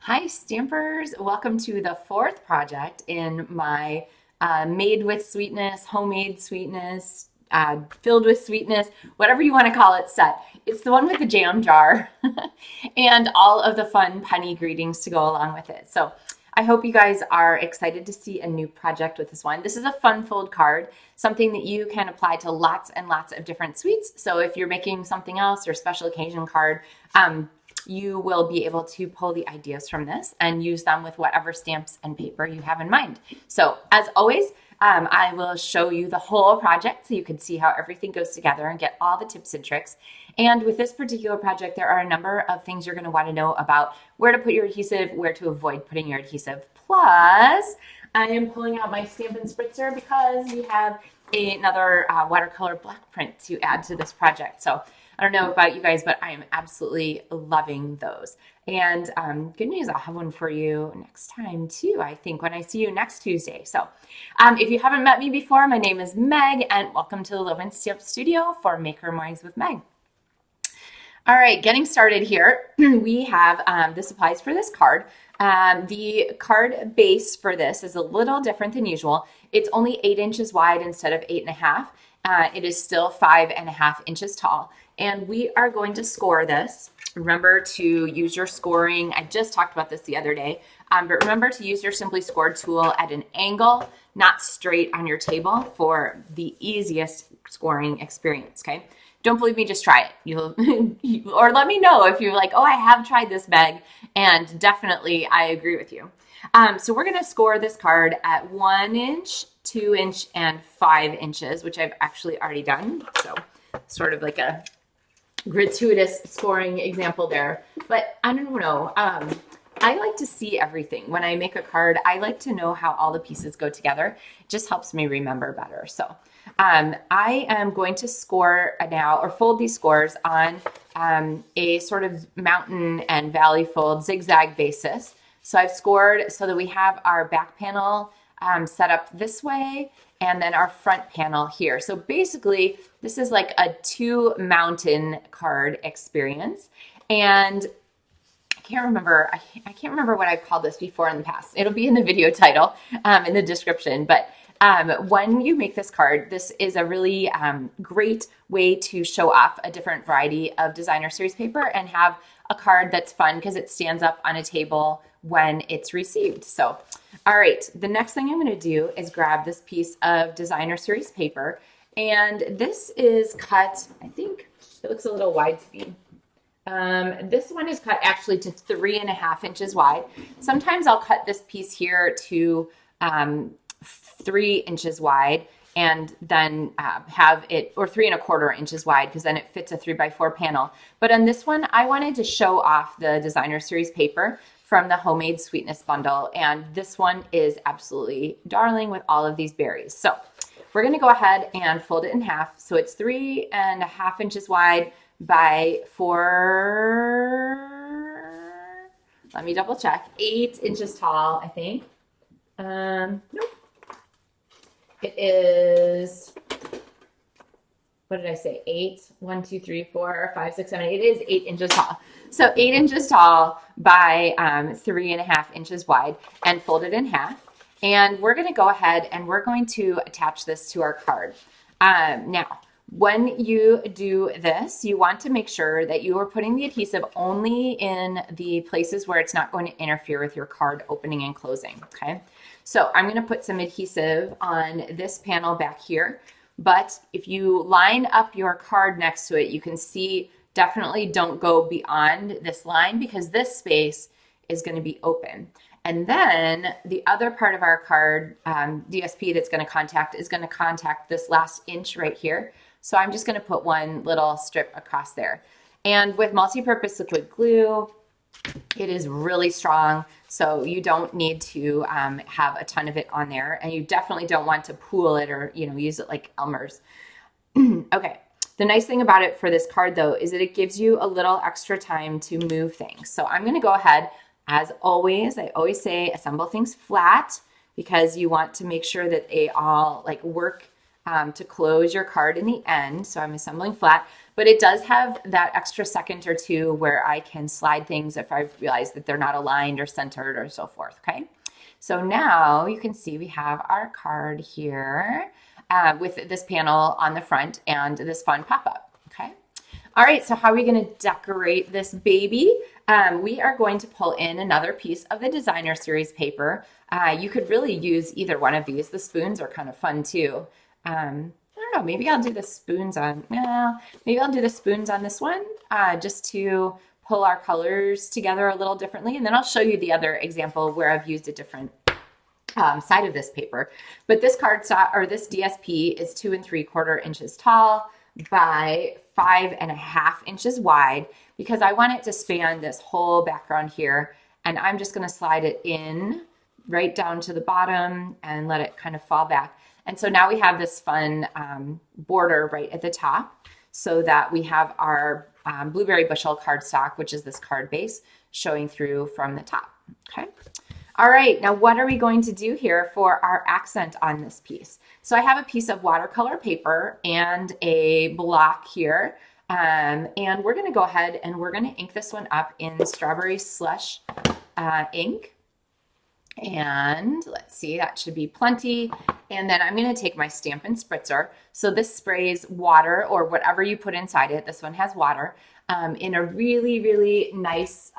Hi Stampers, welcome to the fourth project in my made with sweetness, homemade sweetness, filled with sweetness, whatever you want to call it set. It's the one with the jam jar and all of the fun punny greetings to go along with it. So I hope you guys are excited to see a new project with this one. This is a fun fold card, something that you can apply to lots and lots of different sweets. So if you're making something else or special occasion card, you will be able to pull the ideas from this and use them with whatever stamps and paper you have in mind. So as always, I will show you the whole project so you can see how everything goes together and get all the tips and tricks. And with this particular project, there are a number of things you're going to want to know about where to put your adhesive, where to avoid putting your adhesive. Plus, I am pulling out my Stampin' Spritzer because we have another watercolor block print to add to this project. So I don't know about you guys, but I am absolutely loving those. And good news, I'll have one for you next time too, I think, when I see you next Tuesday. So if you haven't met me before, my name is Meg, and welcome to the LovenStamps studio for Maker Mornings with Meg. All right, getting started here, we have the supplies for this card. The card base for this is a little different than usual. It's only 8 inches wide instead of 8.5. It is still 5.5 inches tall. And we are going to score this. Remember to use your scoring. I just talked about this the other day, but remember to use your Simply Scored tool at an angle, not straight on your table for the easiest scoring experience, okay? Don't believe me, just try it. You'll, or let me know if you're like, oh, I have tried this, Meg, and definitely I agree with you. So we're gonna score this card at 1 inch, 2 inch, and 5 inches, which I've actually already done. So sort of like a gratuitous scoring example there, but I don't know. I like to see everything. When I make a card, I like to know how all the pieces go together. It just helps me remember better. So I am going to score now, or fold these scores on a sort of mountain and valley fold zigzag basis. So I've scored so that we have our back panel set up this way, and then our front panel here. So basically, this is like a 2 mountain card experience. And I can't remember what I've called this before in the past. It'll be in the video title, in the description. But when you make this card, this is a really great way to show off a different variety of designer series paper and have a card that's fun because it stands up on a table when it's received. So, all right, the next thing I'm going to do is grab this piece of designer series paper, and this is cut, I think it looks a little wide to me. This one is cut actually to 3.5 inches wide. Sometimes I'll cut this piece here to 3 inches wide, and then have it, or 3.25 inches wide, because then it fits a 3x4 panel. But on this one, I wanted to show off the designer series paper from the Homemade Sweetness bundle, and this one is absolutely darling with all of these berries. So we're going to go ahead and fold it in half. So it's 3.5 inches wide by 4, let me double check, 8 inches tall, I think. Nope. It is, what did I say? 8, 1, 2, 3, 4, 5, 6, 7, 8. It is 8 inches tall. So 8 inches tall by 3.5 inches wide, and fold it in half. And we're going to go ahead and we're going to attach this to our card. Now, when you do this, you want to make sure that you are putting the adhesive only in the places where it's not going to interfere with your card opening and closing, okay? So I'm going to put some adhesive on this panel back here, but if you line up your card next to it, you can see definitely don't go beyond this line because this space is going to be open. And then the other part of our card, DSP that's going to contact is going to contact this last inch right here. So I'm just going to put one little strip across there. And with multi-purpose liquid glue, it is really strong, so you don't need to have a ton of it on there, and you definitely don't want to pool it or use it like Elmer's. Okay, the nice thing about it for this card though is that it gives you a little extra time to move things. So I'm going to go ahead, as always, I always say assemble things flat because you want to make sure that they all work to close your card in the end. So I'm assembling flat, but it does have that extra second or two where I can slide things if I realize that they're not aligned or centered or so forth, okay? So now you can see we have our card here with this panel on the front and this fun pop-up, okay? All right, so how are we going to decorate this baby? We are going to pull in another piece of the designer series paper. You could really use either one of these. The spoons are kind of fun too. I don't know, maybe I'll do the spoons on, maybe I'll do the spoons on this one just to pull our colors together a little differently. And then I'll show you the other example where I've used a different side of this paper. But this cardstock, or this DSP, is 2 3/4 inches tall by 5.5 inches wide because I want it to span this whole background here. And I'm just going to slide it in right down to the bottom and let it kind of fall back. And so now we have this fun border right at the top so that we have our blueberry bushel cardstock, which is this card base, showing through from the top. Okay. All right, now what are we going to do here for our accent on this piece? So I have a piece of watercolor paper and a block here, and we're going to go ahead and we're going to ink this one up in Strawberry Slush ink. And let's see, that should be plenty. And then I'm going to take my Stampin' Spritzer. So this sprays water or whatever you put inside it. This one has water in a really, really nice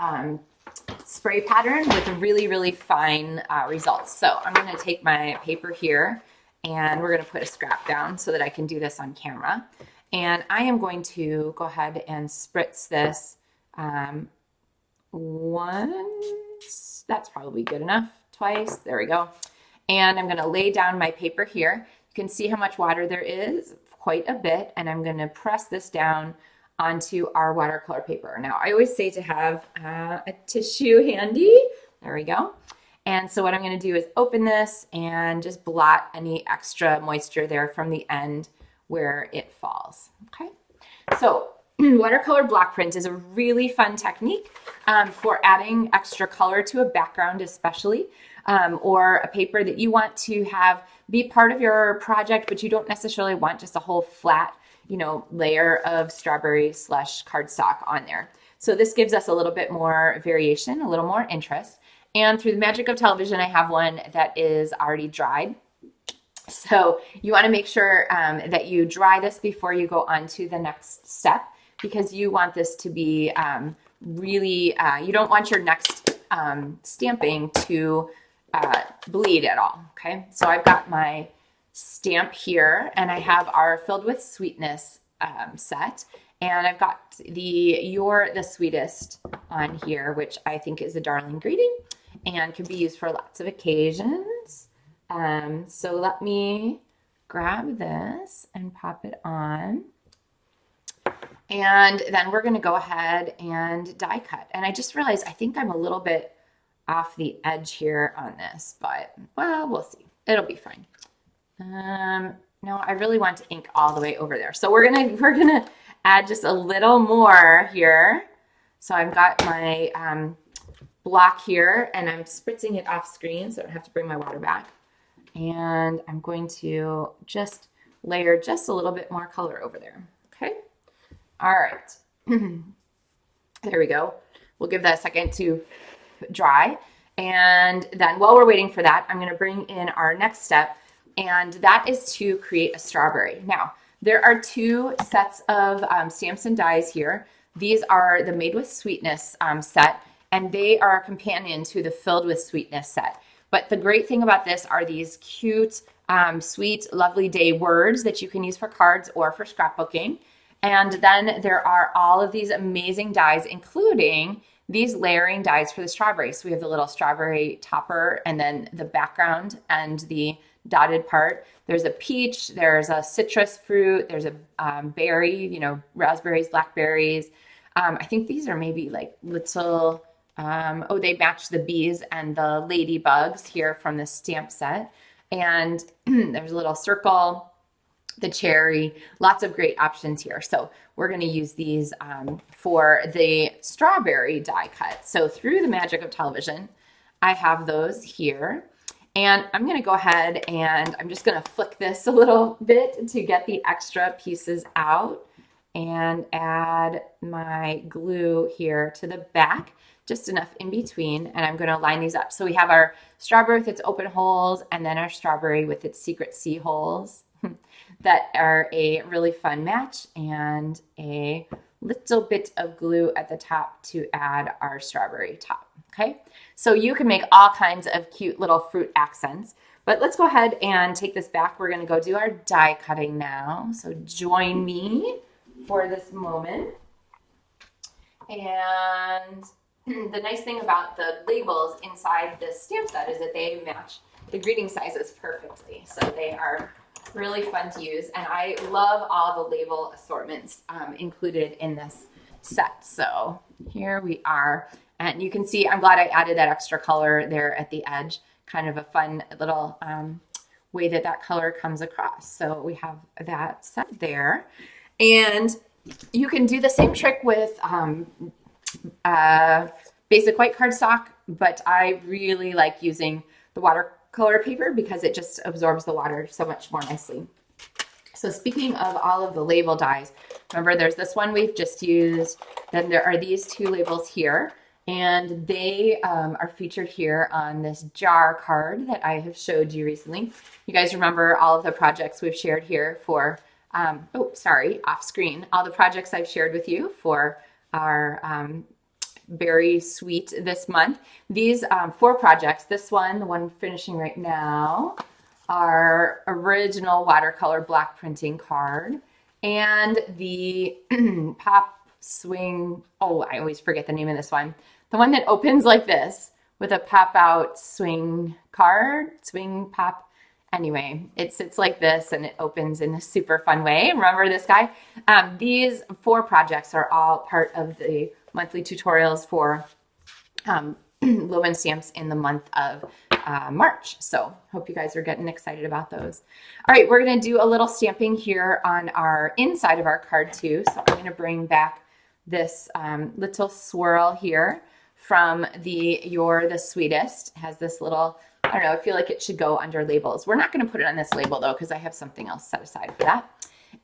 spray pattern with really, really fine results. So I'm going to take my paper here and we're going to put a scrap down so that I can do this on camera. And I am going to go ahead and spritz this once. That's probably good enough. Twice. There we go. And I'm going to lay down my paper here. You can see how much water there is, quite a bit. And I'm going to press this down onto our watercolor paper. Now, I always say to have a tissue handy. There we go. And so what I'm going to do is open this and just blot any extra moisture there from the end where it falls. Okay. So watercolor block print is a really fun technique for adding extra color to a background, especially, or a paper that you want to have be part of your project, but you don't necessarily want just a whole flat, layer of Strawberry Slush cardstock on there. So this gives us a little bit more variation, a little more interest. And through the magic of television, I have one that is already dried. So you want to make sure that you dry this before you go on to the next step, because you want this to be really, you don't want your next stamping to bleed at all. Okay, so I've got my stamp here and I have our Filled with Sweetness set, and I've got You're the Sweetest on here, which I think is a darling greeting and can be used for lots of occasions. So let me grab this and pop it on. And then we're going to go ahead and die cut. And I just realized I think I'm a little bit off the edge here on this, but well, we'll see. It'll be fine. No, I really want to ink all the way over there. So we're gonna add just a little more here. So I've got my block here and I'm spritzing it off screen so I don't have to bring my water back. And I'm going to just layer just a little bit more color over there. Okay. All right. There we go. We'll give that a second to dry. And then while we're waiting for that, I'm going to bring in our next step, and that is to create a strawberry. Now, there are two sets of stamps and dies here. These are the Made with Sweetness set, and they are a companion to the Filled with Sweetness set. But the great thing about this are these cute, sweet, lovely day words that you can use for cards or for scrapbooking. And then there are all of these amazing dies, including these layering dies for the strawberries. So we have the little strawberry topper and then the background and the dotted part. There's a peach, there's a citrus fruit, there's a berry, raspberries, blackberries. I think these are maybe like little, they match the bees and the ladybugs here from the stamp set. And there's a little circle, the cherry, lots of great options here. So we're going to use these for the strawberry die cut. So through the magic of television, I have those here. And I'm going to go ahead and I'm just going to flick this a little bit to get the extra pieces out. and add my glue here to the back, just enough in between, and I'm going to line these up. So we have our strawberry with its open holes, and then our strawberry with its secret C holes that are a really fun match, and a little bit of glue at the top to add our strawberry top. Okay, so you can make all kinds of cute little fruit accents, but let's go ahead and take this back. We're going to go do our die cutting now. So join me for this moment. And the nice thing about the labels inside this stamp set is that they match the greeting sizes perfectly. So they are really fun to use. And I love all the label assortments included in this set. So here we are. And you can see, I'm glad I added that extra color there at the edge. Kind of a fun little way that that color comes across. So we have that set there. And you can do the same trick with basic white cardstock, but I really like using the watercolor paper because it just absorbs the water so much more nicely. So speaking of all of the label dies, remember there's this one we've just used, then there are these two labels here, and they are featured here on this jar card that I have showed you recently. You guys remember all of the projects we've shared here for, off screen, all the projects I've shared with you for our Berry Sweet this month. These 4 projects, this one, the one finishing right now, our original watercolor block printing card, and the pop swing, I always forget the name of this one, the one that opens like this with a pop out swing card, swing pop. Anyway, it sits like this and it opens in a super fun way. Remember this guy? These 4 projects are all part of the monthly tutorials for LovenStamps in the month of March. So hope you guys are getting excited about those. All right, we're going to do a little stamping here on our inside of our card too. So I'm going to bring back this little swirl here from the You're the Sweetest. It has this little, I don't know, I feel like it should go under labels. We're not going to put it on this label though, because I have something else set aside for that.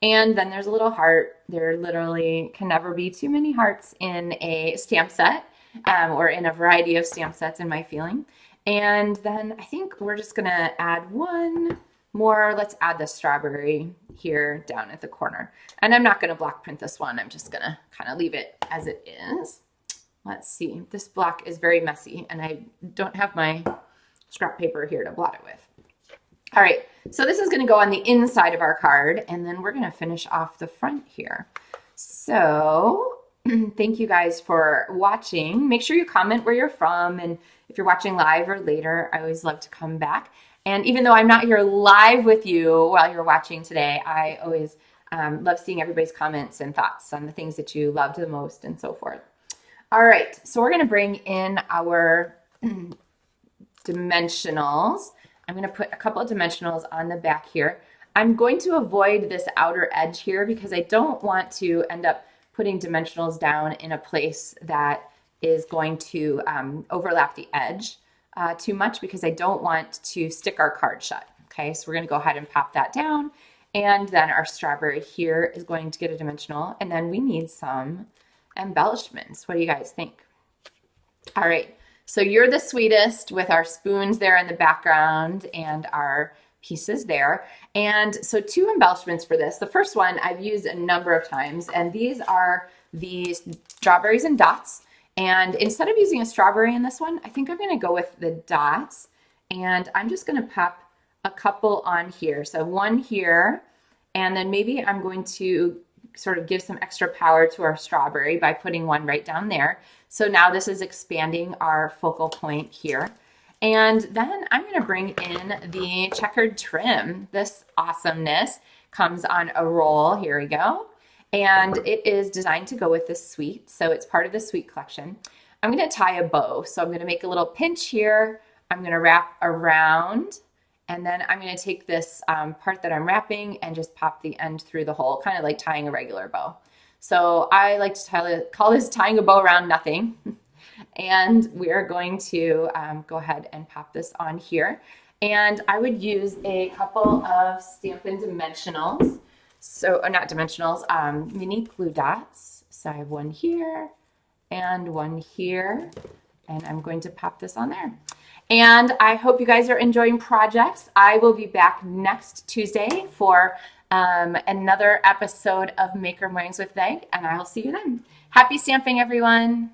And then there's a little heart. There literally can never be too many hearts in a stamp set or in a variety of stamp sets in my feeling. And then I think we're just going to add one more. Let's add the strawberry here down at the corner. And I'm not going to block print this one. I'm just going to kind of leave it as it is. Let's see. This block is very messy and I don't have my scrap paper here to blot it with. All right, so this is going to go on the inside of our card, and then we're going to finish off the front here. So thank you guys for watching. Make sure you comment where you're from, and if you're watching live or later, I always love to come back. And even though I'm not here live with you while you're watching today, I always love seeing everybody's comments and thoughts on the things that you loved the most and so forth. All right, so we're going to bring in our dimensionals. I'm going to put a couple of dimensionals on the back here. I'm going to avoid this outer edge here because I don't want to end up putting dimensionals down in a place that is going to overlap the edge too much, because I don't want to stick our card shut. Okay, so we're going to go ahead and pop that down. And then our strawberry here is going to get a dimensional. And then we need some embellishments. What do you guys think? All right. So You're the Sweetest with our spoons there in the background and our pieces there. And so 2 embellishments for this. The first one I've used a number of times, and these are the strawberries and dots. And instead of using a strawberry in this one, I think I'm going to go with the dots. And I'm just going to pop a couple on here. So one here, and then maybe I'm going to sort of give some extra power to our strawberry by putting one right down there. So now this is expanding our focal point here. And then I'm going to bring in the checkered trim. This awesomeness comes on a roll. Here we go. And it is designed to go with the sweet. So it's part of the sweet collection. I'm going to tie a bow. So I'm going to make a little pinch here. I'm going to wrap around. And then I'm going to take this part that I'm wrapping and just pop the end through the hole, kind of like tying a regular bow. So I like to call this tying a bow around nothing. And we are going to go ahead and pop this on here. And I would use a couple of Stampin' dimensionals So, not dimensionals, mini glue dots. So I have one here and one here, and I'm going to pop this on there. And I hope you guys are enjoying projects. I will be back next Tuesday for another episode of Maker Mornings with Meg, and I'll see you then. Happy stamping, everyone.